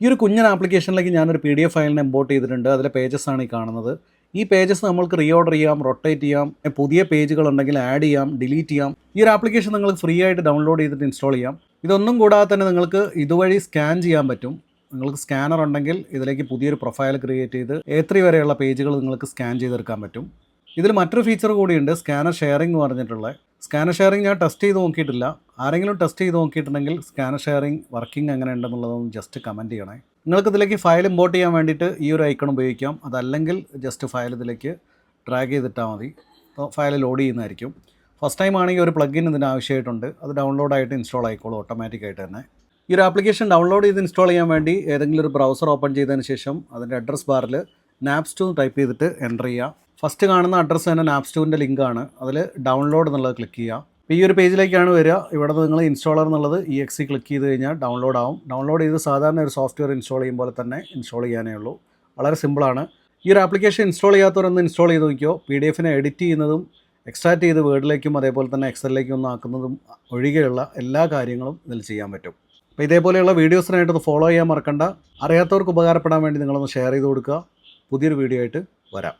ഈ ഒരു കുഞ്ഞൻ ആപ്ലിക്കേഷനിലേക്ക് ഞാനൊരു PDF ഫയലിനെ ഇമ്പോർട്ട് ചെയ്തിട്ടുണ്ട്. അതിലെ പേജസ് ആണ് ഈ കാണുന്നത്. ഈ പേജസ് നമ്മൾക്ക് റീഓർഡർ ചെയ്യാം, റൊട്ടേറ്റ് ചെയ്യാം, പുതിയ പേജുകൾ ഉണ്ടെങ്കിൽ ആഡ് ചെയ്യാം, ഡിലീറ്റ് ചെയ്യാം. ഈ ഒരു ആപ്ലിക്കേഷൻ നിങ്ങൾക്ക് ഫ്രീ ആയിട്ട് ഡൗൺലോഡ് ചെയ്തിട്ട് ഇൻസ്റ്റാൾ ചെയ്യാം. ഇതൊന്നും കൂടാതെ തന്നെ നിങ്ങൾക്ക് ഇതുവഴി സ്കാൻ ചെയ്യാൻ പറ്റും. നിങ്ങൾക്ക് സ്കാനർ ഉണ്ടെങ്കിൽ ഇതിലേക്ക് പുതിയൊരു പ്രൊഫൈൽ ക്രിയേറ്റ് ചെയ്ത് A3 വരെയുള്ള പേജുകൾ നിങ്ങൾക്ക് സ്കാൻ ചെയ്തെടുക്കാൻ പറ്റും. ഇതിൽ മറ്റൊരു ഫീച്ചർ കൂടിയുണ്ട്, സ്കാനർ ഷെയറിംഗ് എന്ന് പറഞ്ഞിട്ടുള്ള. സ്കാനർ ഷെയറിംഗ് ഞാൻ ടെസ്റ്റ് ചെയ്ത് നോക്കിയിട്ടില്ല. ആരെങ്കിലും ടെസ്റ്റ് ചെയ്ത് നോക്കിയിട്ടുണ്ടെങ്കിൽ സ്കാനർ ഷെയറിംഗ് വർക്കിംഗ് എങ്ങനെ ഉണ്ടെന്നുള്ളതൊന്ന് ജസ്റ്റ് കമൻറ്റ് ചെയ്യണേ. നിങ്ങൾക്ക് ഇതിലേക്ക് ഫയൽ ഇമ്പോർട്ട് ചെയ്യാൻ വേണ്ടിയിട്ട് ഈ ഒരു ഐക്കൺ ഉപയോഗിക്കാം. അതല്ലെങ്കിൽ ജസ്റ്റ് ഫയൽ ഇതിലേക്ക് ഡ്രാഗ് ചെയ്തിട്ടാൽ മതി. അപ്പോൾ ഫയൽ ലോഡ് ചെയ്യുന്നതായിരിക്കും. ഫസ്റ്റ് ടൈം ആണെങ്കിൽ ഒരു പ്ലഗിൻ ഇതിന് ആവശ്യമായിട്ടുണ്ട്. അത് ഡൗൺലോഡായിട്ട് ഇൻസ്റ്റാൾ ആയിക്കോളും ഓട്ടോമാറ്റിക്കായിട്ട് തന്നെ. ഈ ഒരു ആപ്ലിക്കേഷൻ ഡൗൺലോഡ് ചെയ്ത് ഇൻസ്റ്റാൾ ചെയ്യാൻ വേണ്ടി ഏതെങ്കിലും ഒരു ബ്രൗസർ ഓപ്പൺ ചെയ്തതിന് ശേഷം അതിൻ്റെ അഡ്രസ് ബാറിൽ NAPS2 ടൈപ്പ് ചെയ്തിട്ട് എൻ്റർ ചെയ്യുക. ഫസ്റ്റ് കാണുന്ന അഡ്രസ്സ് തന്നെ NAPS2ൻ്റെ ലിങ്കാണ്. അതിൽ ഡൗൺലോഡ് എന്നുള്ളത് ക്ലിക്ക് ചെയ്യുക. അപ്പോൾ ഈ ഒരു പേജിലേക്കാണ് വരിക. ഇവിടെ നിങ്ങൾ ഇൻസ്റ്റാളർ എന്നുള്ളത് EXE ക്ലിക്ക് ചെയ്ത് കഴിഞ്ഞാൽ ഡൗൺലോഡ് ആവും. ഡൗൺലോഡ് ചെയ്ത് സാധാരണ ഒരു സോഫ്റ്റ്വെയർ ഇൻസ്റ്റാൾ ചെയ്യും പോലെ തന്നെ ഇൻസ്റ്റാൾ ചെയ്യാനേ ഉള്ളൂ. വളരെ സിമ്പിളാണ്. ഈ ഒരു ആപ്ലിക്കേഷൻ ഇൻസ്റ്റാൾ ചെയ്യാത്തവരൊന്ന് ഇൻസ്റ്റാൾ ചെയ്ത് നോക്കിയോ. PDFനെ എഡിറ്റ് ചെയ്യുന്നതും എക്സ്ട്രാക്റ്റ് ചെയ്ത് വേർഡിലേക്കും അതേപോലെ തന്നെ എക്സലിലേക്കും ഒന്ന് ആക്കുന്നതും ഒഴികെയുള്ള എല്ലാ കാര്യങ്ങളും ഇതിൽ ചെയ്യാൻ പറ്റും. അപ്പോൾ ഇതേപോലെയുള്ള വീഡിയോസിനായിട്ടൊന്ന് ഫോളോ ചെയ്യാൻ മറക്കണ്ട. അറിയാത്തവർക്ക് ഉപകാരപ്പെടാൻ വേണ്ടി നിങ്ങളൊന്ന് ഷെയർ ചെയ്ത് കൊടുക്കുക. പുതിയൊരു വീഡിയോ ആയിട്ട് വരാം.